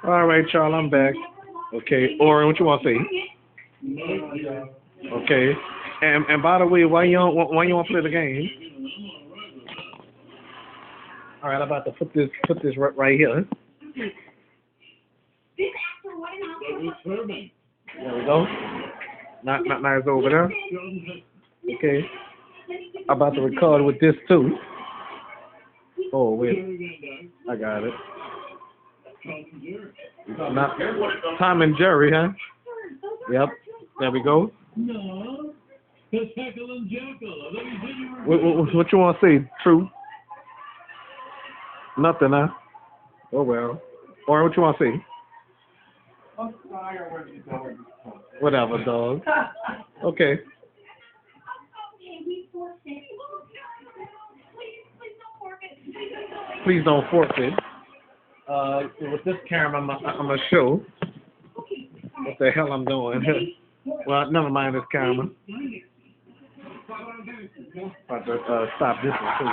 All right, Charles, I'm back. Okay, Oren, what you want to say? Okay, and by the way, why you want to play the game? All right, I'm about to put this right here. There we go. Not nice over there. Okay. I'm about to record with this too. Oh wait, I got it. Not Tom and Jerry, huh? Yep. There we go. No, it's Heckle and Jekyll. What you want to say? True. Nothing, huh? Oh well. Or what you want to say? Whatever, dog. Okay. Please don't forfeit. With this camera, I'm gonna show what the hell I'm doing. Well, never mind this camera. About to stop this one too.